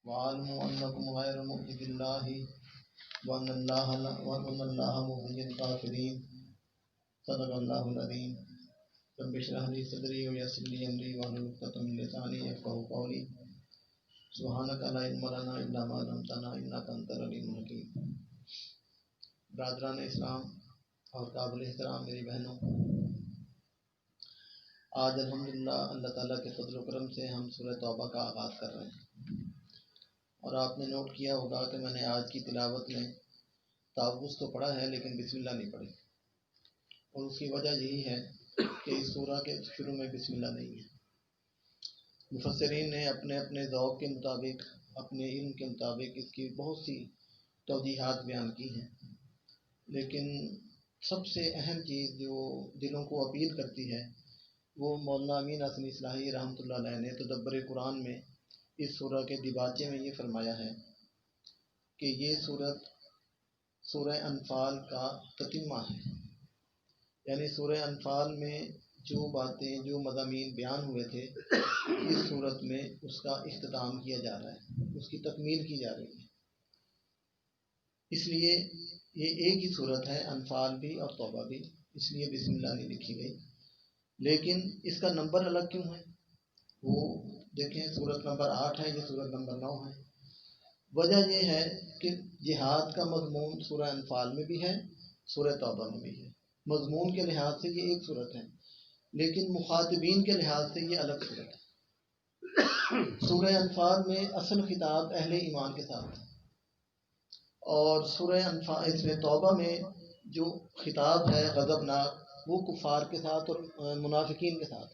وَاعْلَمُوا أَنَّكُمْ غَيْرُ مُعْجِزِ اللَّهِ وَأَنَّ اللَّهَ مُخْزِيُ الْكَافِرِينَ صدق اللہ العظیم. رب اشرح لي صدري ويسر لي أمري واحلل عقدة من لساني يفقهوا قولي. سبحانك لا علم لنا إلا ما علمتنا إنك أنت العليم الحكيم. برادران اسلام اور قابل احترام میری بہنوں، آج الحمدللہ اللہ تعالیٰ کے فضل و کرم سے ہم سورہ توبہ کا آغاز کر رہے ہیں. اور آپ نے نوٹ کیا ہوگا کہ میں نے آج کی تلاوت میں تعوذ تو پڑھا ہے لیکن بسم اللہ نہیں پڑھی، اور اس کی وجہ یہی ہے کہ اس سورہ کے شروع میں بسم اللہ نہیں ہے. مفسرین نے اپنے اپنے ذوق کے مطابق، اپنے علم کے مطابق اس کی بہت سی توضیحات بیان کی ہیں، لیکن سب سے اہم چیز جو دلوں کو اپیل کرتی ہے وہ مولانا امین حسنی اصلاحی رحمۃ اللہ علیہ نے تدبر قرآن میں اس سورہ کے دیباچے میں یہ فرمایا ہے کہ یہ سورت سورہ انفال کا تتمہ ہے. یعنی سورہ انفال میں جو باتیں، جو مضامین بیان ہوئے تھے، اس صورت میں اس کا اختتام کیا جا رہا ہے، اس کی تکمیل کی جا رہی ہے. اس لیے یہ ایک ہی صورت ہے، انفال بھی اور توبہ بھی، اس لیے بسم اللہ نہیں لکھی گئی. لیکن اس کا نمبر الگ کیوں ہے؟ وہ دیکھیں، صورت نمبر 8 ہے، یہ صورت نمبر 9 ہے. وجہ یہ ہے کہ جہاد کا مضمون سورہ انفال میں بھی ہے، سورہ توبہ میں بھی ہے. مضمون کے لحاظ سے یہ ایک صورت ہے، لیکن مخاطبین کے لحاظ سے یہ الگ صورت ہے. سورہ انفال میں اصل خطاب اہل ایمان کے ساتھ ہے، اور سورہ انفال اس میں توبہ میں جو خطاب ہے غضبناک وہ کفار کے ساتھ اور منافقین کے ساتھ.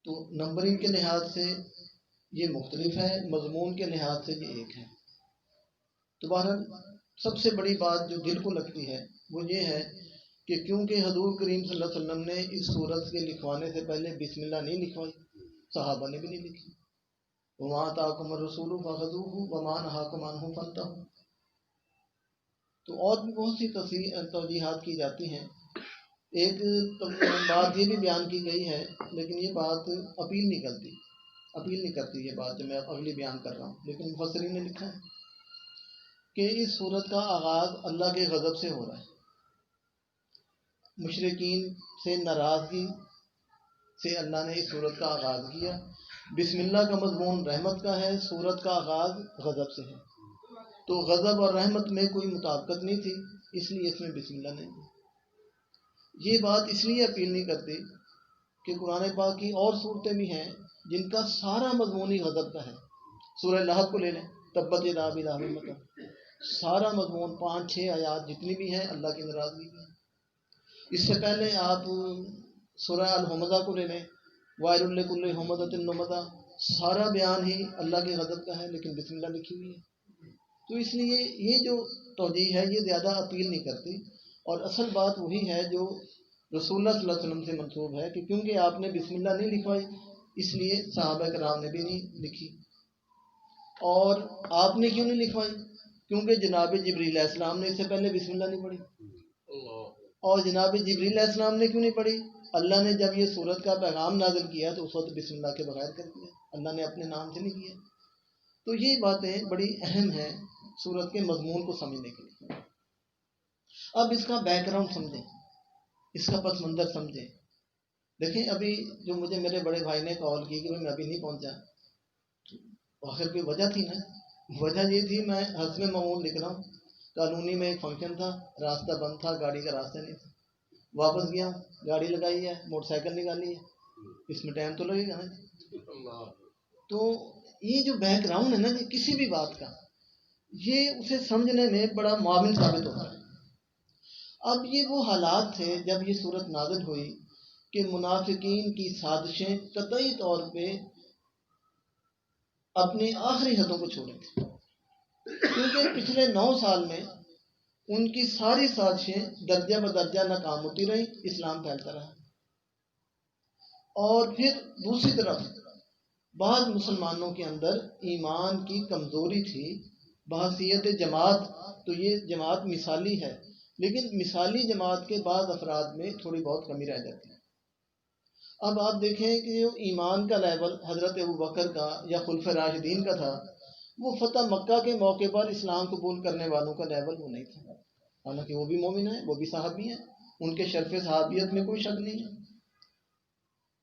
تو نمبرنگ کے لحاظ سے یہ مختلف ہے، مضمون کے لحاظ سے یہ ایک ہے. تو بہرحال سب سے بڑی بات جو دل کو لگتی ہے وہ یہ ہے کہ کیونکہ حضور کریم صلی اللہ علیہ وسلم نے اس سورت کے لکھوانے سے پہلے بسم اللہ نہیں لکھوائی، صحابہ نے بھی نہیں لکھی. وَمَا آتَاكُمُ الرَّسُولُ فَخُذُوهُ وَمَا نَهَاكُمْ عَنْهُ فَانْتَهُوا. تو اور بھی بہت سی توضیحات کی جاتی ہیں. ایک بات یہ بھی بیان کی گئی ہے، لیکن یہ بات اپیل نہیں کرتی یہ بات جو میں اگلی بیان کر رہا ہوں. لیکن مفسرین نے لکھا ہے کہ اس صورت کا آغاز اللہ کے غضب سے ہو رہا ہے، مشرکین سے ناراضگی سے اللہ نے اس صورت کا آغاز کیا. بسم اللہ کا مضمون رحمت کا ہے، صورت کا آغاز غضب سے ہے. تو غضب اور رحمت میں کوئی مطابقت نہیں تھی، اس لیے اس میں بسم اللہ نہیں ہے. یہ بات اس لیے اپیل نہیں کرتی کہ قرآن پاک کی اور صورتیں بھی ہیں جن کا سارا مضمون ہی غضب کا ہے. سورہ لہب کو لے لیں، تبت یدا ابی لہب وتب، سارا مضمون 5-6 آیات جتنی بھی ہیں اللہ کی ناراضگی کی. اس سے پہلے آپ سورہ الحمزہ کو لے لیں، وَيْلٌ لِّكُلِّ ہُمَزَةٍ لُمَزَةٍ، سارا بیان ہی اللہ کے غضب کا ہے لیکن بسم اللہ لکھی ہوئی ہے. تو اس لیے یہ جو توجیہ ہے یہ زیادہ اپیل نہیں کرتی، اور اصل بات وہی ہے جو رسول اللہ صلی اللہ علیہ وسلم سے منسوب ہے کہ کیونکہ آپ نے بسم اللہ نہیں لکھوائی اس لیے صحابہ کرام نے بھی نہیں لکھی. اور آپ نے کیوں نہیں لکھوائی؟ کیونکہ جناب جبریل علیہ السلام نے اس سے پہلے بسم اللہ نہیں پڑھی. اور جناب جبریل علیہ السلام نے کیوں نہیں پڑھی؟ اللہ نے جب یہ سورت کا پیغام نازل کیا تو اس وقت بسم اللہ کے بغیر کر دیا، اللہ نے اپنے نام سے نہیں کیا. تو یہ باتیں بڑی اہم ہیں سورت کے مضمون کو سمجھنے کے لیے. اب اس کا بیک گراؤنڈ سمجھیں، اس کا پس منظر سمجھیں. دیکھیں ابھی جو مجھے میرے بڑے بھائی نے کال کی کہ میں ابھی نہیں پہنچا، آخر کوئی وجہ تھی نا. وجہ یہ تھی میں حسب معمول نکلا ہوں، کالونی میں ایک فنکشن تھا، راستہ بند تھا، گاڑی کا راستہ نہیں تھا. واپس گیا، گاڑی لگائی ہے، موٹر سائیکل نکالی ہے، اس میں ٹائم تو لگے گا نا. تو یہ جو بیک گراؤنڈ ہے نا جی کسی بھی بات کا، یہ اسے سمجھنے میں بڑا معاون ثابت ہوتا ہے. اب یہ وہ حالات تھے جب یہ صورت نازل ہوئی کہ منافقین کی سازشیں قطعی طور پہ اپنی آخری حدوں کو چھوڑے تھے، کیونکہ پچھلے 9 سال میں ان کی ساری سازشیں درجہ بدرجہ ناکام ہوتی رہیں، اسلام پھیلتا رہا. اور پھر دوسری طرف بعض مسلمانوں کے اندر ایمان کی کمزوری تھی بحیثیت جماعت. تو یہ جماعت مثالی ہے، لیکن مثالی جماعت کے بعض افراد میں تھوڑی بہت کمی رہ جاتی ہے. اب آپ دیکھیں کہ جو ایمان کا لیول حضرت ابوبکر کا یا خلفۂ راشدین کا تھا، وہ فتح مکہ کے موقع پر اسلام قبول کرنے والوں کا لیول وہ نہیں تھا، حالانکہ وہ بھی مومن ہیں، وہ بھی صحابی ہیں، ان کے شرف صحابیت میں کوئی شک نہیں ہے۔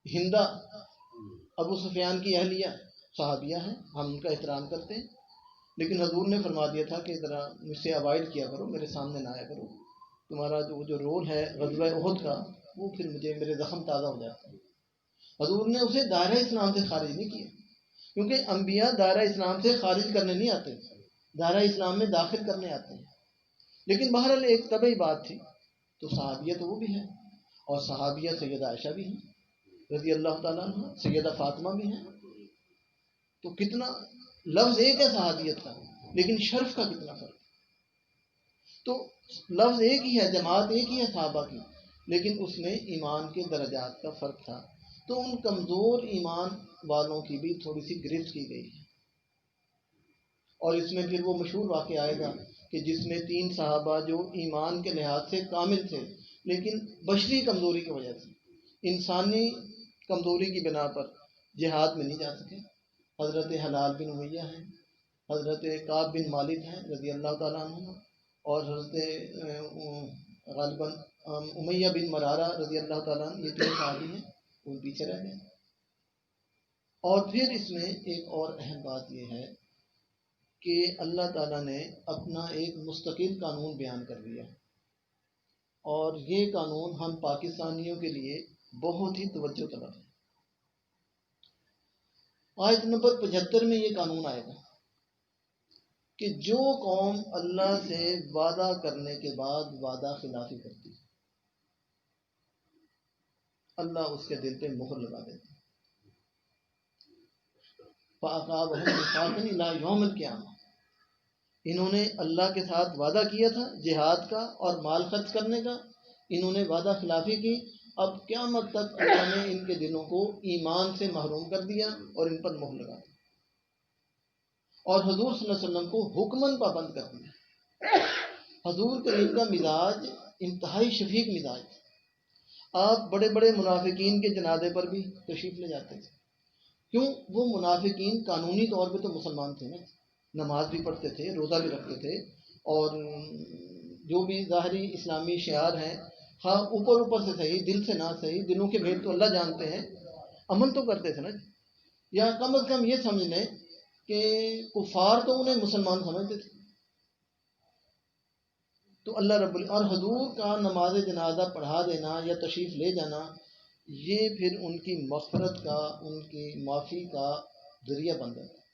ہندا ابو سفیان کی اہلیہ صحابیہ ہیں، ہم ان کا احترام کرتے ہیں، لیکن حضور نے فرما دیا تھا کہ ذرا مجھ سے اوائڈ کیا کرو، میرے سامنے نہ آیا کرو، تمہارا جو رول ہے غزوہ احد کا وہ پھر میرے زخم تازہ ہو جاتا ہے۔ حضور نے اسے دائرہ اسلام سے خارج نہیں کیا، کیونکہ انبیاء دائرہ اسلام سے خارج کرنے نہیں آتے، دائرہ اسلام میں داخل کرنے آتے ہیں۔ لیکن بہرحال ایک طبعی بات تھی، تو صحابیہ تو وہ بھی ہے، اور صحابیہ سیدہ عائشہ بھی ہیں رضی اللہ تعالیٰ عنہ، سیدہ فاطمہ بھی ہیں، تو کتنا لفظ ایک ہے صحابیت کا، لیکن شرف کا کتنا فرق۔ تو لفظ ایک ہی ہے، جماعت ایک ہی ہے صحابہ کی، لیکن اس میں ایمان کے درجات کا فرق تھا، تو ان کمزور ایمان والوں کی بھی تھوڑی سی گرفت کی گئی ہے۔ اور اس میں پھر وہ مشہور واقعہ آئے گا کہ جس میں 3 صحابہ جو ایمان کے لحاظ سے کامل تھے، لیکن بشری کمزوری کی وجہ سے، انسانی کمزوری کی بنا پر جہاد میں نہیں جا سکے۔ حضرت حلال بن امیہ ہیں، حضرت کعب بن مالک ہیں رضی اللہ تعالیٰ عنہ، اور حضرت غالباً امیہ بن مرارہ رضی اللہ تعالیٰ عنہ، یہ 3 صحابی ہیں، وہ پیچھے رہ گئے۔ اور پھر اس میں ایک اور اہم بات یہ ہے کہ اللہ تعالیٰ نے اپنا ایک مستقل قانون بیان کر دیا، اور یہ قانون ہم پاکستانیوں کے لیے بہت ہی توجہ طلب ہے۔ آیت نمبر 75 میں یہ قانون آئے گا کہ جو قوم اللہ سے وعدہ کرنے کے بعد وعدہ خلافی کرتی ہے، اللہ اس کے دل پہ مہر لگا دیتا ہے، فَأَعْقَابَهُمْ نِفَاقًا إِلَىٰ يَوْمِ الْقِيَامَةِ۔ انہوں نے اللہ کے ساتھ وعدہ کیا تھا جہاد کا اور مال خرچ کرنے کا، انہوں نے وعدہ خلافی کی، اب قیامت تک اللہ نے ان کے دلوں کو ایمان سے محروم کر دیا اور ان پر مہر لگا دی، اور حضور صلی اللہ علیہ وسلم کو حکماً پابند کر دیا۔ حضور کریم کا مزاج انتہائی شفیق مزاج تھا، آپ بڑے بڑے منافقین کے جنازے پر بھی تشریف لے جاتے تھے، کیوں؟ وہ منافقین قانونی طور پہ تو مسلمان تھے نا، نماز بھی پڑھتے تھے، روزہ بھی رکھتے تھے، اور جو بھی ظاہری اسلامی شعار ہیں، ہاں اوپر اوپر سے صحیح، دل سے نہ صحیح، دلوں کے بھید تو اللہ جانتے ہیں، عمل تو کرتے تھے نا، یا کم از کم یہ سمجھ لیں کہ کفار تو انہیں مسلمان سمجھتے تھے۔ تو اللہ رب اور حضور کا نماز جنازہ پڑھا دینا یا تشریف لے جانا، یہ پھر ان کی مغفرت کا، ان کی معافی کا ذریعہ بن جاتا ہے،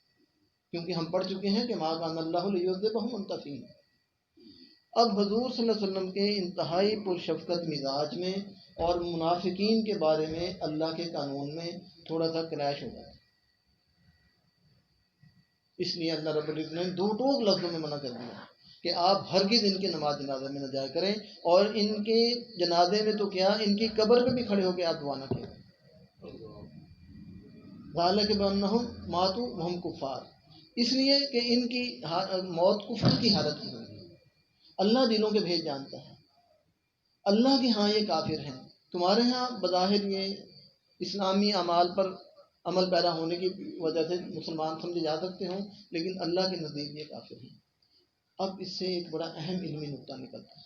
کیونکہ ہم پڑھ چکے ہیں کہ ما کان اللہ لیعذبہم وانت فیہم۔ اب حضور صلی اللہ علیہ وسلم کے انتہائی پرشفقت مزاج میں اور منافقین کے بارے میں اللہ کے قانون میں تھوڑا سا کلیش ہو جاتا ہے، اس لیے اللہ رب العزت نے 2 ٹوک لفظوں میں منع کر دیا کہ آپ ہرگز ان کے نماز جنازہ میں نہ جایا کریں، اور ان کے جنازے میں تو کیا، ان کی قبر پہ بھی کھڑے ہو کے آپ دعا نہ کیا کریں۔ ذالک بانہم ماتوا وہم کفار، اس لیے کہ ان کی موت کفر کی حالت میں ہوئی ہے۔ اللہ دلوں کے بھید جانتا ہے، اللہ کے ہاں یہ کافر ہیں، تمہارے ہاں بظاہر یہ اسلامی اعمال پر عمل پیرا ہونے کی وجہ سے مسلمان سمجھے جا سکتے ہوں، لیکن اللہ کے نزدیک یہ کافر ہیں۔ اب اس سے ایک بڑا اہم علمی نقطہ نکلتا ہے،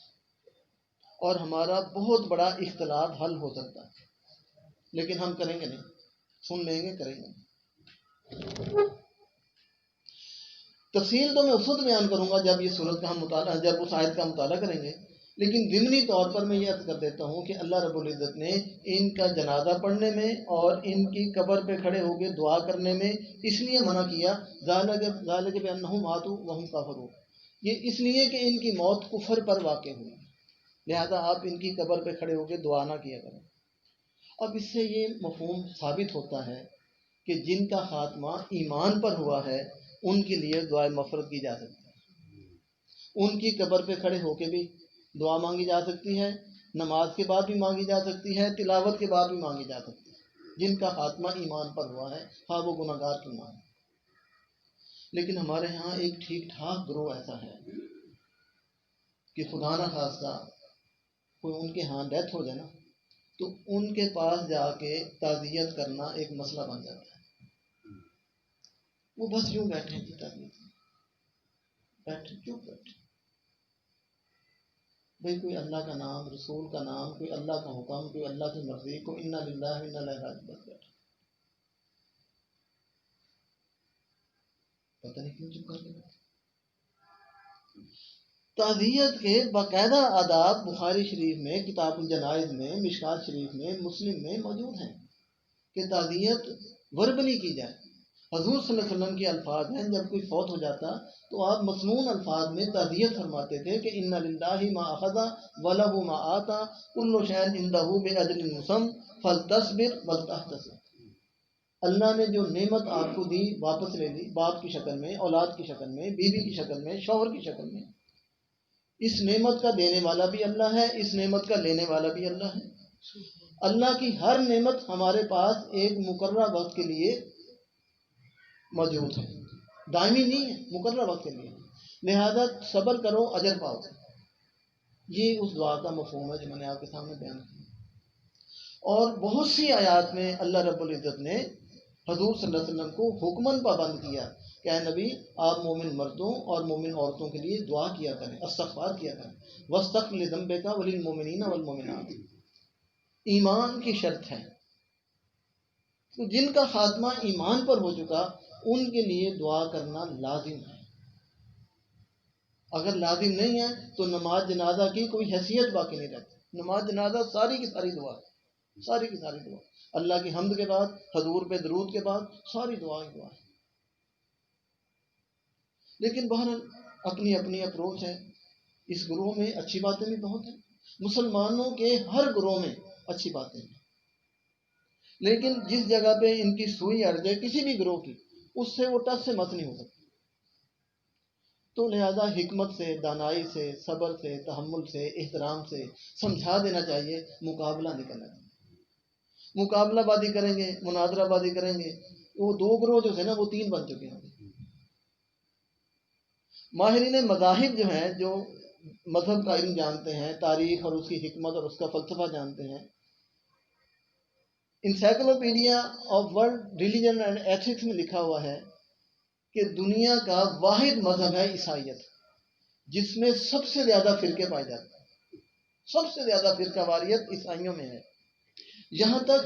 اور ہمارا بہت بڑا اختلاف حل ہو سکتا ہے، لیکن ہم کریں گے نہیں، سن لیں گے، کریں گے۔ تفصیل تو میں اس وقت بیان کروں گا جب یہ صورت کا ہم مطالعہ، جب اس آیت کا مطالعہ کریں گے، لیکن ضمنی طور پر میں یہ عرض کر دیتا ہوں کہ اللہ رب العزت نے ان کا جنازہ پڑھنے میں اور ان کی قبر پہ کھڑے ہو کے دعا کرنے میں اس لیے منع کیا، ذالک بانہم ماتوا وہم کافرون، یہ اس لیے کہ ان کی موت کفر پر واقع ہوئی، لہذا آپ ان کی قبر پہ کھڑے ہو کے دعا نہ کیا کریں۔ اب اس سے یہ مفہوم ثابت ہوتا ہے کہ جن کا خاتمہ ایمان پر ہوا ہے ان کے لیے دعائے مغفرت کی جا سکتی ہے، ان کی قبر پہ کھڑے ہو کے بھی دعا مانگی جا سکتی ہے، نماز کے بعد بھی مانگی جا سکتی ہے، تلاوت کے بعد بھی مانگی جا سکتی ہے، جن کا خاتمہ ایمان پر ہوا ہے، ہاں وہ گناہ گار کیوں نہ ہے۔ لیکن ہمارے ہاں ایک ٹھیک ٹھاک گروہ ایسا ہے کہ خدا نہ خواستہ کوئی ان کے ہاں ڈیتھ ہو جائے نا، تو ان کے پاس جا کے تعزیت کرنا ایک مسئلہ بن جاتا ہے. وہ بس یوں بیٹھے جی تعزیت بیٹھے کیوں بیٹھے بھائی، کوئی اللہ کا نام، رسول کا نام، کوئی اللہ کا حکم، کوئی اللہ کی مرضی، کو انا للہ و انا الیہ راجعون، بس بیٹھے. پتہ نہیں کیوں چپ کر کے بیٹھے. تعزیت کے باقاعدہ آداب بخاری شریف میں، کتاب الجنائز میں، مشکات شریف میں، مسلم میں موجود ہیں کہ تعزیت وربلی کی جائے. حضور صلی اللہ علیہ وسلم کے الفاظ ہیں، جب کوئی فوت ہو جاتا تو آپ مسنون الفاظ میں تعزیت فرماتے تھے کہ ان للہ ما اخذ ولہ ما آتا کل شیء عندہ باجل مسمى فلتصبر ولتحتسب. اللہ نے جو نعمت آپ کو دی واپس لے لی، باپ کی شکل میں، اولاد کی شکل میں، بیوی کی شکل میں، شوہر کی شکل میں. اس نعمت کا دینے والا بھی اللہ ہے، اس نعمت کا لینے والا بھی اللہ ہے. اللہ کی ہر نعمت ہمارے پاس ایک مقررہ وقت کے لیے موجود ہے، دائمی نہیں ہے، مقررہ وقت کے لیے. لہذا صبر کرو اجر پاؤ. یہ اس دعا کا مفہوم ہے جو میں نے آپ کے سامنے بیان کیا. اور بہت سی آیات میں اللہ رب العزت نے حضور صلی اللہ علیہ وسلم کو حکماً پابند کیا کہ اے نبی، آپ مومن مردوں اور مومن عورتوں کے لیے دعا کیا کریں، استغفار کیا کریں. وَاسْتَغْفِرْ لِذَنبِكَ وَلِلْمُؤْمِنِينَ وَالْمُؤْمِنَاتِ. ایمان کی شرط ہے، تو جن کا خاتمہ ایمان پر ہو چکا ان کے لیے دعا کرنا لازم ہے. اگر لازم نہیں ہے تو نماز جنازہ کی کوئی حیثیت باقی نہیں رہتی. نماز جنازہ ساری کی ساری دعا، ساری کی ساری دعا، اللہ کی حمد کے بعد، حضور پہ درود کے بعد ساری دعا ہی دعا ہے. لیکن بہرحال اپنی اپنی اپروچ ہے. اس گروہ میں اچھی باتیں بھی بہت ہیں، مسلمانوں کے ہر گروہ میں اچھی باتیں ہیں، لیکن جس جگہ پہ ان کی سوئی اڑ جائے کسی بھی گروہ کی، اس سے وہ ٹس سے مس نہیں ہو سکتی. تو لہذا حکمت سے، دانائی سے، صبر سے، تحمل سے، احترام سے سمجھا دینا چاہیے، مقابلہ نہیں کرنا چاہیے. مقابلہ بازی کریں گے، مناظرہ بازی کریں گے، وہ دو گروہ جو ہے نا وہ تین بن چکے ہیں. ماہرین مذاہب جو ہیں، جو مذہب کا علم جانتے ہیں، تاریخ اور اس کی حکمت اور اس کا فلسفہ جانتے ہیں، encyclopedia of world religion and ethics میں لکھا ہوا ہے کہ دنیا کا واحد مذہب ہے عیسائیت، جس میں سب سے زیادہ فرقے پائے جاتے ہیں. سب سے زیادہ فرقہ واریت عیسائیوں میں ہے. یہاں تک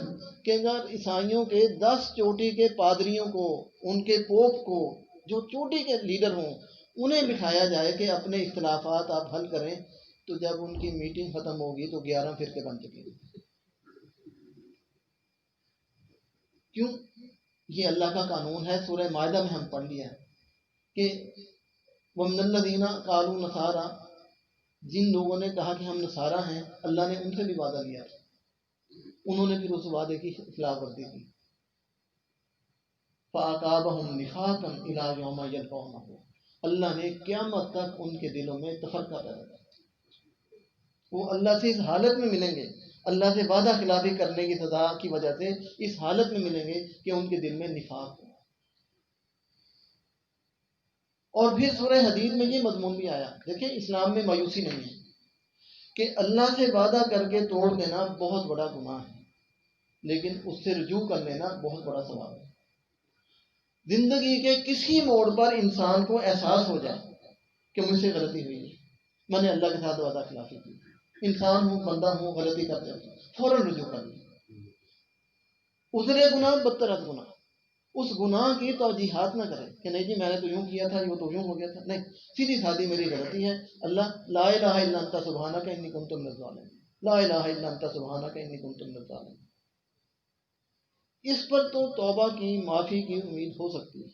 کہ اگر عیسائیوں کے 10 چوٹی کے پادریوں کو، ان کے پوپ کو، جو چوٹی کے لیڈر ہوں، انہیں بٹھایا جائے کہ اپنے اختلافات آپ حل کریں، تو جب ان کی میٹنگ ختم ہوگی تو 11 فرقے بن چکے ہیں. کیوں؟ یہ اللہ کا قانون ہے. سورہ مائدہ میں ہم پڑھ لیا ہے کہ وَمِنَ الَّذِينَ قَالُوا نَصَارَىٰ، جن لوگوں نے کہا کہ ہم نصارہ ہیں، اللہ نے ان سے بھی وعدہ لیا، انہوں نے پھر اس وعدے کی خلاف ورزی کی. فَأَعْقَابَهُمْ نِفَاقًا إِلَىٰ يَوْمِ يَلْقَوْنَهُ، اللہ نے قیامت تک ان کے دلوں میں تفرقہ پیدا کیا. وہ اللہ سے اس حالت میں ملیں گے، اللہ سے وعدہ خلافی کرنے کی سزا کی وجہ سے اس حالت میں ملیں گے کہ ان کے دل میں نفاق ہو. اور پھر سورہ حدید میں یہ مضمون بھی آیا. دیکھیں، اسلام میں مایوسی نہیں ہے کہ اللہ سے وعدہ کر کے توڑ دینا بہت بڑا گناہ ہے، لیکن اس سے رجوع کر لینا بہت بڑا ثواب ہے. زندگی کے کسی موڑ پر انسان کو احساس ہو جائے کہ مجھ سے غلطی ہوئی ہے، میں نے اللہ کے ساتھ وعدہ خلافی کی، انسان ہوں، بندہ ہوں، غلطی کرتے ہیں، فوراً رجوع کر لیں. ازرے گناہ بدتر از گناہ. اس گناہ کی توجیحات نہ کریں کہ نہیں جی میں نے تو یوں کیا تھا، یہ تو یوں ہو گیا تھا. نہیں، سیدھی سادھی میری غلطی ہے، اللہ لا الہ الا انت سبحانک انی کنت من الظالمین، لا الہ الا انت سبحانک انی کنت من الظالمین. اس پر تو توبہ کی، معافی کی امید ہو سکتی ہے.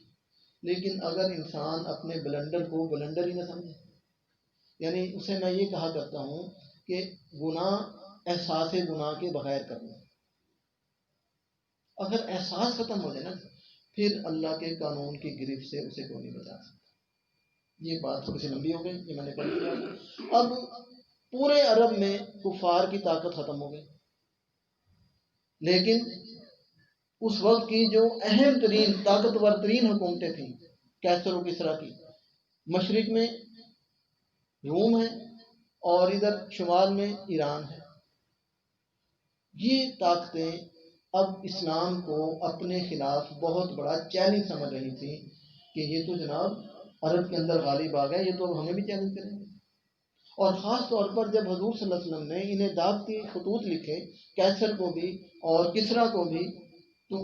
لیکن اگر انسان اپنے بلنڈر کو بلنڈر ہی نہ سمجھے، یعنی اسے میں یہ کہا کرتا ہوں کہ گناہ احساس گناہ کے بغیر کرنا، اگر احساس ختم ہو جائے نا پھر اللہ کے قانون کی گرفت سے اسے کوئی نہیں بچا سکتا. یہ بات تھوڑی سی لمبی ہو گئی، یہ میں نے پڑھ لیا. اب پورے عرب میں کفار کی طاقت ختم ہو گئی، لیکن اس وقت کی جو اہم ترین طاقتور ترین حکومتیں تھیں، کیسر و کسریٰ کی، مشرق میں روم ہے اور ادھر شمال میں ایران ہے. یہ طاقتیں اب اسلام کو اپنے خلاف بہت بڑا چیلنج سمجھ رہی تھی کہ یہ تو جناب عرب کے اندر غالب آ گئے، یہ تو اب ہمیں بھی چیلنج کریں گے۔ اور خاص طور پر جب حضور صلی اللہ علیہ وسلم نے انہیں دعوتی خطوط لکھے، کیسر کو بھی اور کسریٰ کو بھی، تو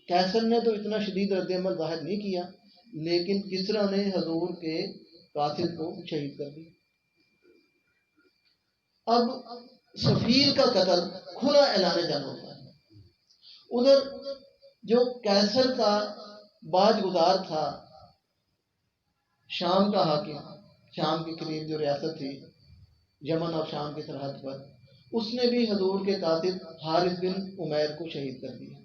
کیسر نے تو اتنا شدید رد عمل ظاہر نہیں کیا، لیکن کسریٰ نے حضور کے قاتل کو شہید کر دیا۔ اب سفیر کا قتل کھلا اعلان جنگ ہوتا ہے۔ ادھر جو کیسر کا باج گزار تھا، شام کا حاکم، شام کے قریب جو ریاست تھی یمن اور شام کی سرحد پر، اس نے بھی حضور کے قاتل حارث بن عمیر کو شہید کر دیا۔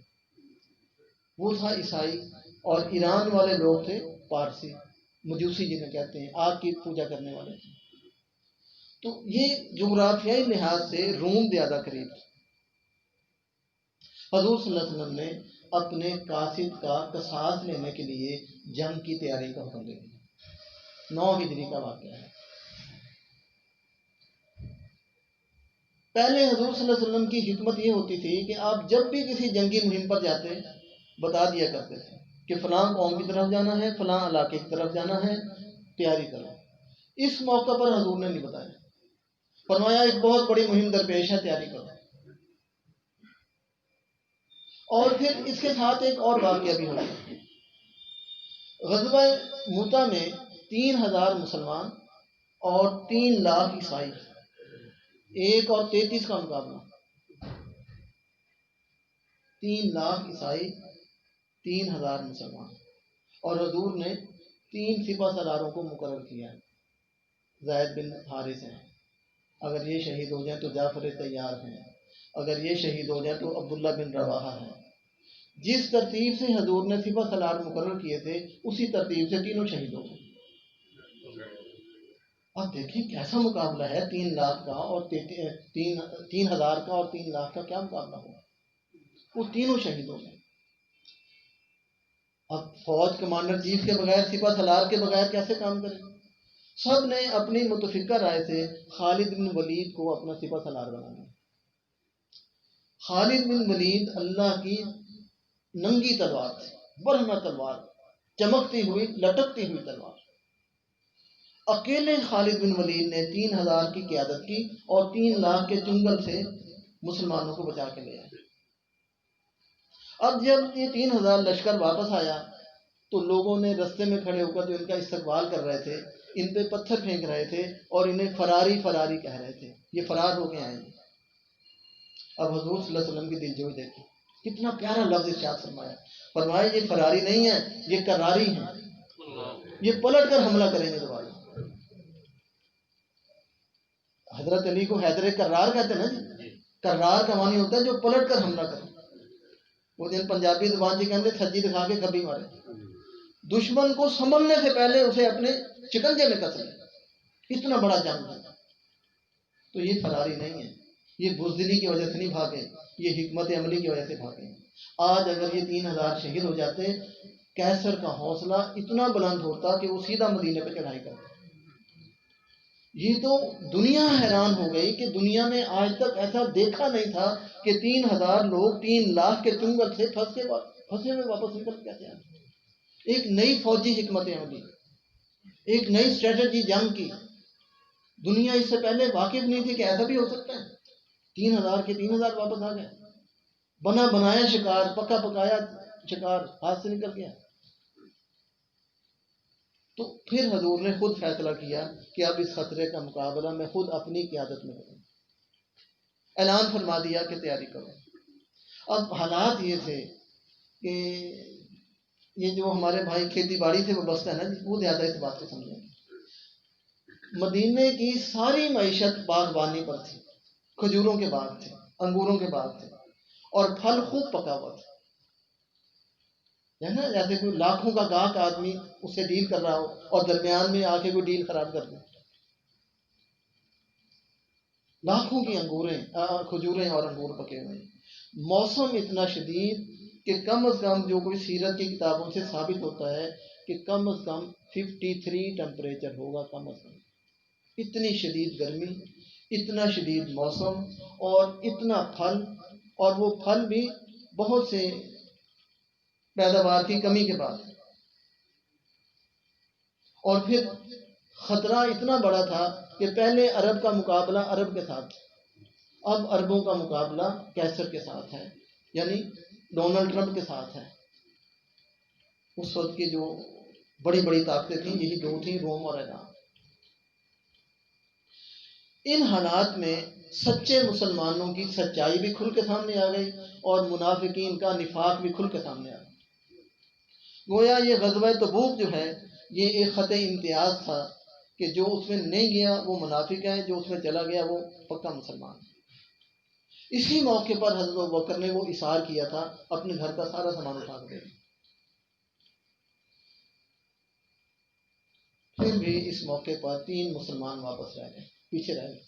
وہ تھا عیسائی، اور ایران والے لوگ تھے پارسی، مجوسی جنہیں کہتے ہیں، آگ کی پوجا کرنے والے تھے۔ تو یہ جغرافیائی لحاظ سے روم زیادہ قریب تھا۔ حضور صلی اللہ علیہ وسلم نے اپنے قاصد کا قصاص لینے کے لیے جنگ کی تیاری کا حکم دے دیا۔ 9 ہجری کا واقعہ ہے۔ پہلے حضور صلی اللہ علیہ وسلم کی حکمت یہ ہوتی تھی کہ آپ جب بھی کسی جنگی مہم پر جاتے بتا دیا کرتے تھے کہ فلاں قوم کی طرف جانا ہے، فلاں علاقے کی طرف جانا ہے، تیاری کرو۔ اس موقع پر حضور نے نہیں بتایا، فرمایا ایک بہت بڑی مہم درپیش ہے، تیاری کرو۔ اور پھر اس کے ساتھ ایک اور واقعہ بھی ہوا۔ غزوہ موتا میں 3000 مسلمان اور 3 لاکھ عیسائی، 1 اور 33 کا مقابلہ۔ 3 لاکھ عیسائی، 3000 مسلمان، اور حضور نے 3 سپہ سالاروں کو مقرر کیا ہے۔ زید بن حارث ہیں، اگر یہ شہید ہو جائیں تو جعفر طیار ہیں، اگر یہ شہید ہو جائیں تو عبداللہ بن رواحہ ہیں۔ جس ترتیب سے حضور نے سپہ سالار مقرر کیے تھے، اسی ترتیب سے تینوں شہید ہو گئے۔ اب دیکھیں کیسا مقابلہ ہے، 3 لاکھ کا اور 3000 کا اور 3 لاکھ کا کیا مقابلہ ہوا، وہ تینوں شہید ہو گئے۔ اب فوج کمانڈر چیف کے بغیر، سپہ سالار کے بغیر کیسے کام کرے؟ سب نے اپنی متفقہ رائے سے خالد بن ولید کو اپنا سپہ سالار بنا دیا۔ خالد بن ولید اللہ کی ننگی تلوار تھی، برہنہ تلوار، چمکتی ہوئی لٹکتی ہوئی تلوار۔ اکیلے خالد بن ولید نے 3000 کی قیادت کی اور 3 لاکھ کے چنگل سے مسلمانوں کو بچا کے لے آئے۔ اب جب یہ 3000 لشکر واپس آیا تو لوگوں نے رستے میں کھڑے ہو کر جو ان کا استقبال کر رہے تھے، ان پہ پتھر پھینک رہے تھے اور انہیں فراری فراری کہہ رہے تھے، یہ فرار ہو کے آئے ہیں۔ اب حضور صلی اللہ علیہ وسلم کی دلجوئی دیکھیں، کتنا پیارا لفظ ارشاد فرمایا، فرمایا یہ فراری نہیں ہے، یہ کراری ہیں، یہ پلٹ کر حملہ کریں گے دوبارہ۔ حضرت علی کو حیدر کرار کہتے ہیں نا جی، کرار کا معنی ہوتا ہے جو پلٹ کر حملہ کرے۔ وہ دن پنجابی زبان جی کہتے سجی دکھا کے کبھی مارے، دشمن کو سنبھلنے سے پہلے اسے اپنے شکنجے میں کس لے، اتنا بڑا جنگ ہے۔ تو یہ فراری نہیں ہے، یہ بزدلی کی وجہ سے نہیں بھاگے، یہ حکمت عملی کی وجہ سے بھاگے۔ آج اگر یہ 3000 شہید ہو جاتے، کیسر کا حوصلہ اتنا بلند ہوتا کہ وہ سیدھا مدینے پہ چڑھائی کرتا۔ یہ تو دنیا حیران ہو گئی کہ دنیا نے آج تک ایسا دیکھا نہیں تھا کہ 3000 لوگ 3 لاکھ کے چنگل سے پھنسے ہوئے واپس نکل کیسے آئے۔ ایک نئی فوجی حکمت عملی، ایک نئی اسٹریٹجی جنگ کی، دنیا اس سے پہلے واقف نہیں تھی کہ ایسا بھی ہو سکتا ہے۔ 3000 کے 3000 واپس آ گئے، بنا بنایا شکار، پکا پکایا شکار ہاتھ سے نکل گیا۔ تو پھر حضور نے خود فیصلہ کیا کہ اب اس خطرے کا مقابلہ میں خود اپنی قیادت میں کروں۔ اعلان فرما دیا کہ تیاری کرو۔ اب حالات یہ تھے کہ یہ جو ہمارے بھائی کھیتی باڑی سے وابستہ ہے نا جی، وہ زیادہ اس بات کو سمجھیں گے۔ مدینے کی ساری معیشت باغبانی پر تھی، کھجوروں کے باغ تھے، انگوروں کے باغ تھے، اور پھل خوب پکا ہوا تھا، ہے نا، جیسے کوئی لاکھوں کا گاہک آدمی اس سے ڈیل کر رہا ہو اور درمیان میں آ کے کوئی ڈیل خراب کر دے۔ لاکھوں کی کھجوریں اور انگور پکے ہوئے، موسم اتنا شدید کہ کم از کم جو کوئی سیرت کی کتابوں سے ثابت ہوتا ہے کہ کم از کم 53 ٹمپریچر ہوگا، کم از کم۔ اتنی شدید گرمی، اتنا شدید موسم اور اتنا پھل اور وہ پھل بھی بہت سے پیداوار کی کمی کے بعد. اور پھر خطرہ اتنا بڑا تھا کہ پہلے عرب کا مقابلہ عرب کے ساتھ، اب عربوں کا مقابلہ کیسر کے ساتھ ہے، یعنی ڈونلڈ ٹرمپ کے ساتھ ہے. اس وقت کی جو بڑی بڑی طاقتیں تھیں یہی دو تھیں، روم اور ایران. ان حالات میں سچے مسلمانوں کی سچائی بھی کھل کے سامنے آ گئی اور منافقین کا نفاق بھی کھل کے سامنے آ گیا. گویا یہ غزوہ تبوک جو ہے یہ ایک خط امتیاز تھا کہ جو اس میں نہیں گیا وہ منافق ہے، جو اس میں چلا گیا وہ پکا مسلمان ہے. اسی موقع پر حضرت ابوبکر نے وہ اثار کیا تھا، اپنے گھر کا سارا سامان اٹھا کے. پھر بھی اس موقع پر 3 مسلمان واپس رہ گئے، پیچھے رہ گئے.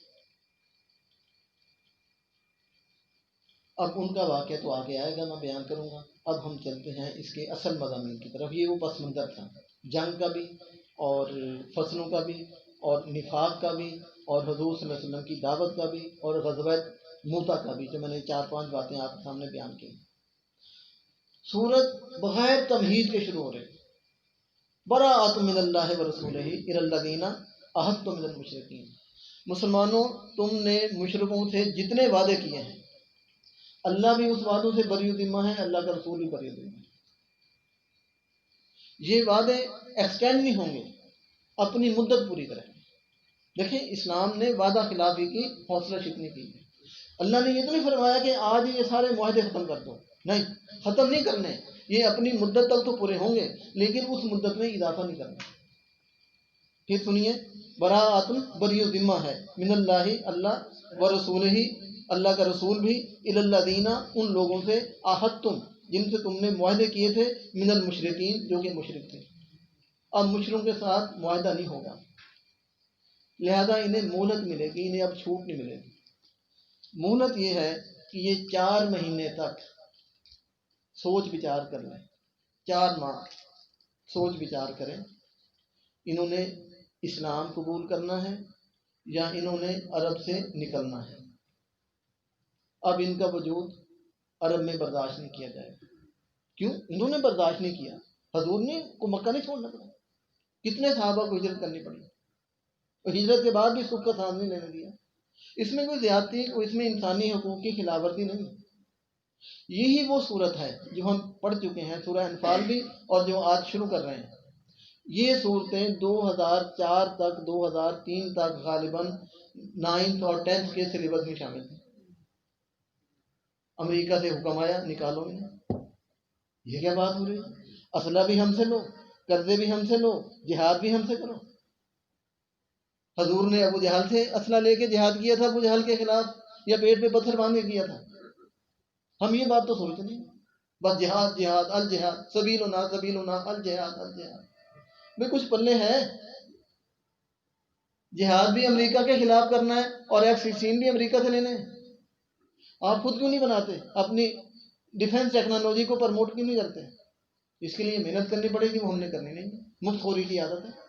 اب ان کا واقعہ تو آگے آئے گا، میں بیان کروں گا. اب ہم چلتے ہیں اس کے اصل مضامین کی طرف. یہ وہ پس منظر تھا جنگ کا بھی اور فصلوں کا بھی اور نفاق کا بھی اور حضور صلی اللہ علیہ وسلم کی دعوت کا بھی اور غزوہ موتا کا بھی، جو میں نے 4-5 باتیں آپ کے سامنے بیان کی. سورت بغیر تمہید کے شروع ہو رہی. براءۃ من اللہ ورسولہ الی الذین عاہدتم من المشرکین. مسلمانوں تم نے مشرکوں سے جتنے وعدے کیے ہیں اللہ بھی اس وعدوں سے بری ذمہ ہے، اللہ کا رسول بھی بری ذمہ ہے. یہ وعدے ایکسٹینڈ نہیں ہوں گے، اپنی مدت پوری کریں. دیکھیں اسلام نے وعدہ خلافی کی حوصلہ شکنی کی. اللہ نے یہ تو نہیں فرمایا کہ آج یہ سارے معاہدے ختم کر دو، نہیں، ختم نہیں کرنے. یہ اپنی مدت تک تو پورے ہوں گے لیکن اس مدت میں اضافہ نہیں کرنا. پھر سنیے، براءۃ بری ذمہ ہے، من اللہ اللہ و رسول ہی اللہ کا رسول بھی، الی الذین ان لوگوں سے، عاہدتم جن سے تم نے معاہدے کیے تھے، من المشرکین جو کہ مشرک تھے. اب مشرکوں کے ساتھ معاہدہ نہیں ہوگا، لہذا انہیں مہلت ملے گی، انہیں اب چھوٹ نہیں ملے گی. مہلت یہ ہے کہ یہ 4 مہینے تک سوچ بچار کر لیں. 4 ماہ سوچ بچار کریں، انہوں نے اسلام قبول کرنا ہے یا انہوں نے عرب سے نکلنا ہے. اب ان کا وجود عرب میں برداشت نہیں کیا جائے گا. کیوں؟ انہوں نے برداشت نہیں کیا، حضور نے کو مکہ نہیں چھوڑنا پڑا. کتنے صحابہ کو ہجرت کرنی پڑی اور ہجرت کے بعد بھی سکھ کا ساتھ نہیں لینے دیا. اس میں کوئی زیادتی، اس میں انسانی حقوق کی خلاف ورزی نہیں. یہی وہ صورت ہے جو ہم پڑھ چکے ہیں سورہ انفال بھی اور جو آج شروع کر رہے ہیں. یہ صورتیں 2004 تک 2003 تک غالباً 9th اور 10th کے سلیبس میں شامل تھیں. امریکہ سے حکم آیا نکالو انہیں. یہ کیا بات ہو رہی ہے؟ اسلحہ بھی ہم سے لو، قرضے بھی ہم سے لو، جہاد بھی ہم سے کرو. حضور نے ابو جہل سے اسلحہ لے کے جہاد کیا تھا ابو جہل کے خلاف، یا پیٹ پہ پتھر باندھ کے کیا تھا؟ ہم یہ بات تو سوچتے نہیں، بس جہاد جہاد الجہاد سبیلنا سبیلنا الجہاد الجہاد. میں کچھ پلے ہے؟ جہاد بھی امریکہ کے خلاف کرنا ہے اور F-16 بھی امریکہ سے لینے ہیں. آپ خود کیوں نہیں بناتے؟ اپنی ڈیفنس ٹیکنالوجی کو پروموٹ کیوں نہیں کرتے؟ اس کے لیے محنت کرنی پڑے گی، وہ ہم نے کرنی نہیں. مفت خوری کی عادت ہے.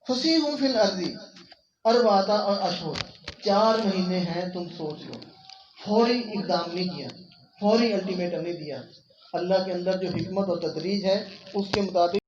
فصیحوا فی الارض اربعۃ اشہر. 4 مہینے ہیں، تم سوچ لو. فوری اقدام نہیں کیا، فوری الٹیمیٹم نہیں دیا. اللہ کے اندر جو حکمت اور تدریج ہے اس کے مطابق